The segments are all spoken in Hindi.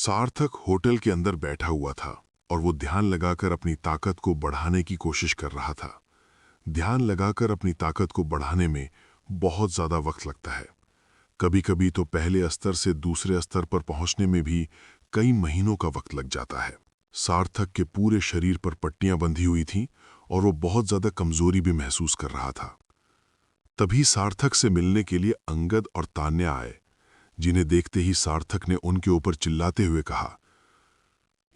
सार्थक होटल के अंदर बैठा हुआ था और वो ध्यान लगाकर अपनी ताकत को बढ़ाने की कोशिश कर रहा था। ध्यान लगाकर अपनी ताकत को बढ़ाने में बहुत ज़्यादा वक्त लगता है। कभी कभी तो पहले स्तर से दूसरे स्तर पर पहुंचने में भी कई महीनों का वक्त लग जाता है। सार्थक के पूरे शरीर पर पट्टियां बंधी हुई थीं और वो बहुत ज़्यादा कमजोरी भी महसूस कर रहा था। तभी सार्थक से मिलने के लिए अंगद और तान्या आए, जिन्हें देखते ही सार्थक ने उनके ऊपर चिल्लाते हुए कहा,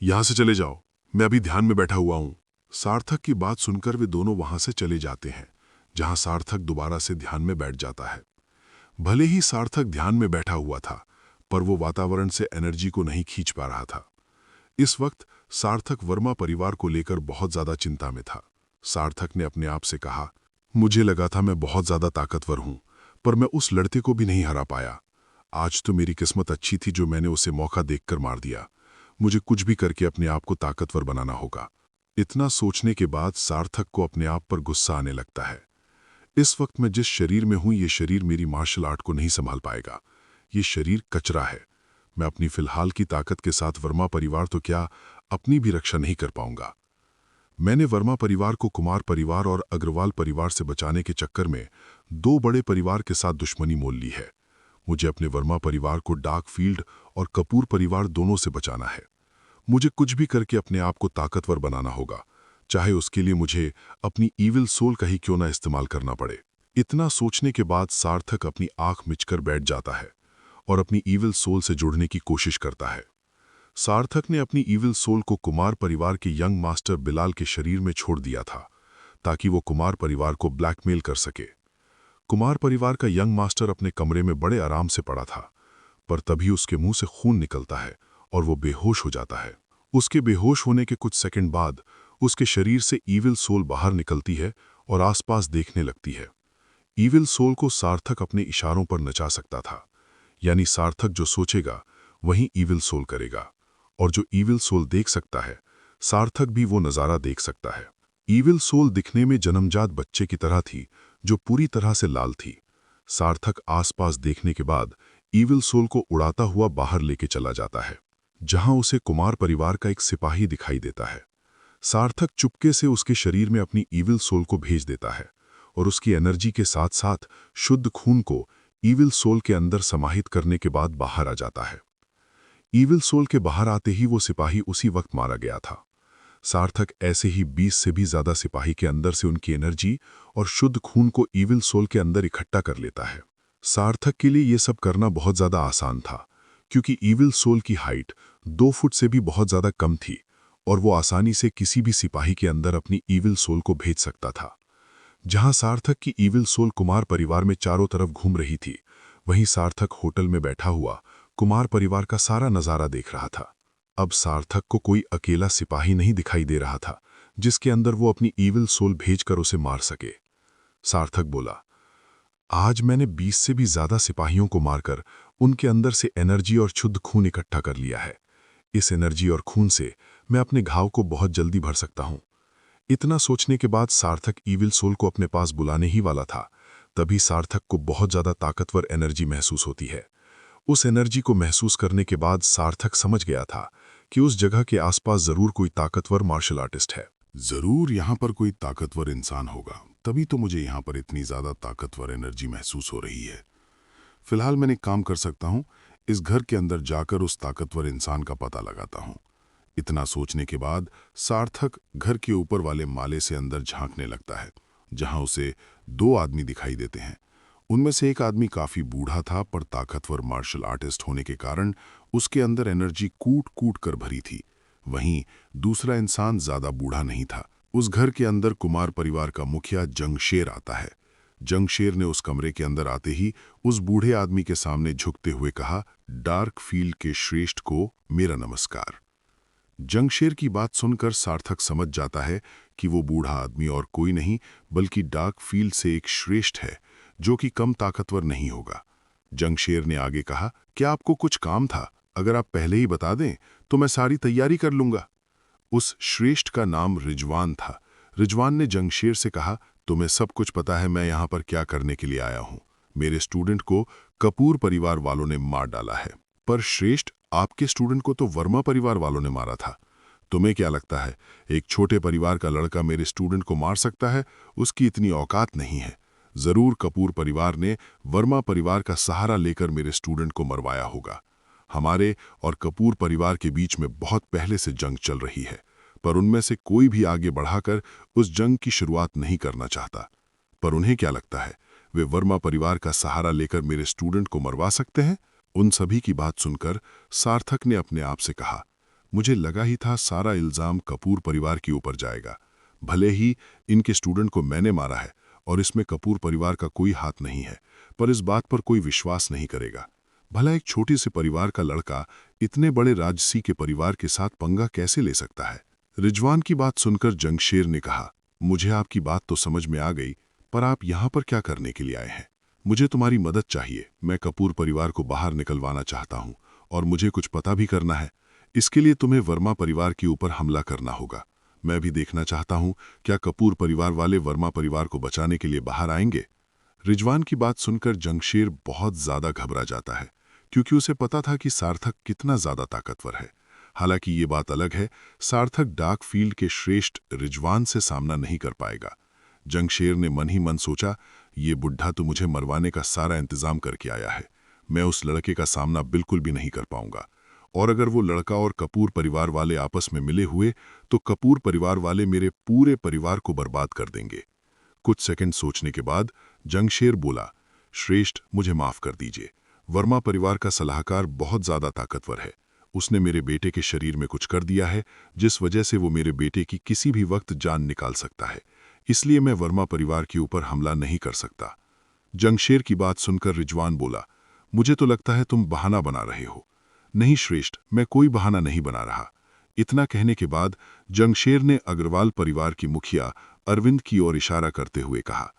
यहां से चले जाओ, मैं अभी ध्यान में बैठा हुआ हूं। सार्थक की बात सुनकर वे दोनों वहां से चले जाते हैं, जहां सार्थक दोबारा से ध्यान में बैठ जाता है। भले ही सार्थक ध्यान में बैठा हुआ था, पर वो वातावरण से एनर्जी को नहीं खींच पा रहा था। इस वक्त सार्थक वर्मा परिवार को लेकर बहुत ज्यादा चिंता में था। सार्थक ने अपने आप से कहा, मुझे लगा था मैं बहुत ज्यादा ताकतवर हूं, पर मैं उस लड़के को भी नहीं हरा पाया। आज तो मेरी किस्मत अच्छी थी जो मैंने उसे मौका देखकर मार दिया। मुझे कुछ भी करके अपने आप को ताकतवर बनाना होगा। इतना सोचने के बाद सार्थक को अपने आप पर गुस्सा आने लगता है। इस वक्त मैं जिस शरीर में हूं, ये शरीर मेरी मार्शल आर्ट को नहीं संभाल पाएगा। ये शरीर कचरा है। मैं अपनी फिलहाल की ताकत के साथ वर्मा परिवार तो क्या, अपनी भी रक्षा नहीं कर पाऊंगा। मैंने वर्मा परिवार को कुमार परिवार और अग्रवाल परिवार से बचाने के चक्कर में दो बड़े परिवार के साथ दुश्मनी मोल ली है। मुझे अपने वर्मा परिवार को डार्क फील्ड और कपूर परिवार दोनों से बचाना है। मुझे कुछ भी करके अपने आप को ताकतवर बनाना होगा, चाहे उसके लिए मुझे अपनी ईविल सोल का ही क्यों ना इस्तेमाल करना पड़े। इतना सोचने के बाद सार्थक अपनी आंख मिचकर बैठ जाता है और अपनी ईविल सोल से जुड़ने की कोशिश करता है। सार्थक ने अपनी ईविल सोल को कुमार परिवार के यंग मास्टर बिलाल के शरीर में छोड़ दिया था, ताकि वो कुमार परिवार को ब्लैकमेल कर सके। कुमार परिवार का यंग मास्टर अपने कमरे में बड़े आराम से पड़ा था, पर तभी उसके मुंह से खून निकलता है और वो बेहोश हो जाता है। उसके बेहोश होने के कुछ सेकंड बाद उसके शरीर से ईविल सोल बाहर निकलती है और आसपास देखने लगती है। ईविल सोल को सार्थक अपने इशारों पर नचा सकता था, यानी सार्थक जो सोचेगा वहीं ईविल सोल करेगा, और जो ईविल सोल देख सकता है, सार्थक भी वो नज़ारा देख सकता है। ईविल सोल दिखने में जन्मजात बच्चे की तरह थी, जो पूरी तरह से लाल थी। सार्थक आसपास देखने के बाद ईविल सोल को उड़ाता हुआ बाहर लेके चला जाता है, जहां उसे कुमार परिवार का एक सिपाही दिखाई देता है। सार्थक चुपके से उसके शरीर में अपनी ईविल सोल को भेज देता है और उसकी एनर्जी के साथ साथ शुद्ध खून को ईविल सोल के अंदर समाहित करने के बाद बाहर आ जाता है। ईविल सोल के बाहर आते ही वो सिपाही उसी वक्त मारा गया था। सार्थक ऐसे ही 20 से भी ज्यादा सिपाही के अंदर से उनकी एनर्जी और शुद्ध खून को ईविल सोल के अंदर इकट्ठा कर लेता है। सार्थक के लिए यह सब करना बहुत ज्यादा आसान था, क्योंकि ईविल सोल की हाइट 2 फुट से भी बहुत ज्यादा कम थी और वो आसानी से किसी भी सिपाही के अंदर अपनी ईविल सोल को भेज सकता था। जहां सार्थक की ईविल सोल कुमार परिवार में चारों तरफ घूम रही थी, वहीं सार्थक होटल में बैठा हुआ कुमार परिवार का सारा नजारा देख रहा था। अब सार्थक को कोई अकेला सिपाही नहीं दिखाई दे रहा था, जिसके अंदर वो अपनी ईविल सोल भेजकर उसे मार सके। सार्थक बोला, आज मैंने 20 से भी ज्यादा सिपाहियों को मारकर उनके अंदर से एनर्जी और शुद्ध खून इकट्ठा कर लिया है। इस एनर्जी और खून से मैं अपने घाव को बहुत जल्दी भर सकता हूं। इतना सोचने के बाद सार्थक ईविल सोल को अपने पास बुलाने ही वाला था, तभी सार्थक को बहुत ज्यादा ताकतवर एनर्जी महसूस होती है। उस एनर्जी को महसूस करने के बाद सार्थक समझ गया था कि उस जगह के आसपास जरूर कोई ताकतवर मार्शल आर्टिस्ट है। जरूर यहाँ पर कोई ताकतवर इंसान होगा, तभी तो मुझे यहाँ पर इतनी ज्यादा ताकतवर एनर्जी महसूस हो रही है। फिलहाल मैंने एक काम कर सकता हूँ, इस घर के अंदर जाकर उस ताकतवर इंसान का पता लगाता हूँ। इतना सोचने के बाद सार्थक घर के ऊपर वाले माले से अंदर झांकने लगता है, जहां उसे 2 आदमी दिखाई देते हैं। उनमें से एक आदमी काफी बूढ़ा था, पर ताकतवर मार्शल आर्टिस्ट होने के कारण उसके अंदर एनर्जी कूट कूट कर भरी थी। वहीं दूसरा इंसान ज्यादा बूढ़ा नहीं था। उस घर के अंदर कुमार परिवार का मुखिया जंगशेर आता है। जंगशेर ने उस कमरे के अंदर आते ही उस बूढ़े आदमी के सामने झुकते हुए कहा, डार्क फील्ड के श्रेष्ठ को मेरा नमस्कार। जंगशेर की बात सुनकर सार्थक समझ जाता है कि वो बूढ़ा आदमी और कोई नहीं बल्कि डार्क फील्ड से एक श्रेष्ठ है, जो कि कम ताकतवर नहीं होगा। जंगशेर ने आगे कहा, क्या आपको कुछ काम था? अगर आप पहले ही बता दें तो मैं सारी तैयारी कर लूंगा। उस श्रेष्ठ का नाम रिजवान था। रिजवान ने जंगशेर से कहा, तुम्हें सब कुछ पता है मैं यहाँ पर क्या करने के लिए आया हूँ। मेरे स्टूडेंट को कपूर परिवार वालों ने मार डाला है। पर श्रेष्ठ, आपके स्टूडेंट को तो वर्मा परिवार वालों ने मारा था। तुम्हें क्या लगता है एक छोटे परिवार का लड़का मेरे स्टूडेंट को मार सकता है? उसकी इतनी औकात नहीं है। जरूर कपूर परिवार ने वर्मा परिवार का सहारा लेकर मेरे स्टूडेंट को मरवाया होगा। हमारे और कपूर परिवार के बीच में बहुत पहले से जंग चल रही है, पर उनमें से कोई भी आगे बढ़ाकर उस जंग की शुरुआत नहीं करना चाहता। पर उन्हें क्या लगता है वे वर्मा परिवार का सहारा लेकर मेरे स्टूडेंट को मरवा सकते हैं? उन सभी की बात सुनकर सार्थक ने अपने आप से कहा, मुझे लगा ही था सारा इल्जाम कपूर परिवार के ऊपर जाएगा। भले ही इनके स्टूडेंट को मैंने मारा है और इसमें कपूर परिवार का कोई हाथ नहीं है, पर इस बात पर कोई विश्वास नहीं करेगा। भला एक छोटे से परिवार का लड़का इतने बड़े राजसी के परिवार के साथ पंगा कैसे ले सकता है? रिजवान की बात सुनकर जंगशेर ने कहा, मुझे आपकी बात तो समझ में आ गई, पर आप यहाँ पर क्या करने के लिए आए हैं? मुझे तुम्हारी मदद चाहिए। मैं कपूर परिवार को बाहर निकलवाना चाहता हूँ और मुझे कुछ पता भी करना है। इसके लिए तुम्हें वर्मा परिवार के ऊपर हमला करना होगा। मैं भी देखना चाहता हूँ क्या कपूर परिवार वाले वर्मा परिवार को बचाने के लिए बाहर आएंगे। रिजवान की बात सुनकर जंगशेर बहुत ज्यादा घबरा जाता है, क्योंकि उसे पता था कि सार्थक कितना ज्यादा ताकतवर है। हालांकि ये बात अलग है, सार्थक डार्क फील्ड के श्रेष्ठ रिजवान से सामना नहीं कर पाएगा। जंगशेर ने मन ही मन सोचा, ये बुढ़ा तो मुझे मरवाने का सारा इंतजाम करके आया है। मैं उस लड़के का सामना बिल्कुल भी नहीं कर पाऊंगा, और अगर वो लड़का और कपूर परिवार वाले आपस में मिले हुए तो कपूर परिवार वाले मेरे पूरे परिवार को बर्बाद कर देंगे। कुछ सेकंड सोचने के बाद जंगशेर बोला, श्रेष्ठ, मुझे माफ कर दीजिए। वर्मा परिवार का सलाहकार बहुत ज्यादा ताकतवर है। उसने मेरे बेटे के शरीर में कुछ कर दिया है, जिस वजह से वो मेरे बेटे की किसी भी वक्त जान निकाल सकता है। इसलिए मैं वर्मा परिवार के ऊपर हमला नहीं कर सकता। जंगशेर की बात सुनकर रिजवान बोला, मुझे तो लगता है तुम बहाना बना रहे हो। नहीं श्रेष्ठ, मैं कोई बहाना नहीं बना रहा। इतना कहने के बाद जंगशेर ने अग्रवाल परिवार की मुखिया अरविंद की ओर इशारा करते हुए कहा,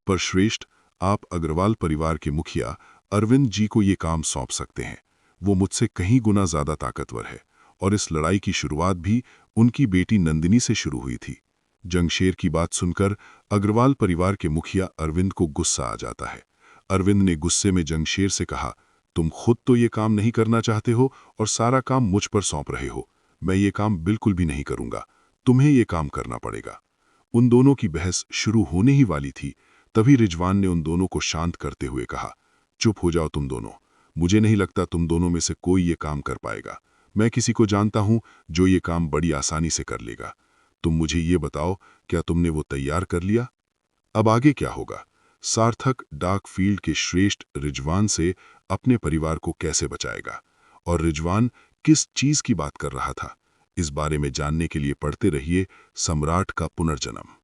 पर श्रेष्ठ, आप अग्रवाल परिवार के मुखिया अरविंद जी को ये काम सौंप सकते हैं। वो मुझसे कहीं गुना ज्यादा ताकतवर है और इस लड़ाई की शुरुआत भी उनकी बेटी नंदिनी से शुरू हुई थी। जंगशेर की बात सुनकर अग्रवाल परिवार के मुखिया अरविंद को गुस्सा आ जाता है। अरविंद ने गुस्से में जंगशेर से कहा, तुम खुद तो ये काम नहीं करना चाहते हो और सारा काम मुझ पर सौंप रहे हो। मैं ये काम बिल्कुल भी नहीं करूंगा, तुम्हें ये काम करना पड़ेगा। उन दोनों की बहस शुरू होने ही वाली थी, तभी रिजवान ने उन दोनों को शांत करते हुए कहा, चुप हो जाओ तुम दोनों। मुझे नहीं लगता तुम दोनों में से कोई ये काम कर पाएगा। मैं किसी को जानता हूं जो ये काम बड़ी आसानी से कर लेगा। तुम मुझे ये बताओ, क्या तुमने वो तैयार कर लिया? अब आगे क्या होगा? सार्थक डार्क फील्ड के श्रेष्ठ रिजवान से अपने परिवार को कैसे बचाएगा, और रिजवान किस चीज की बात कर रहा था? इस बारे में जानने के लिए पढ़ते रहिए सम्राट का पुनर्जन्म।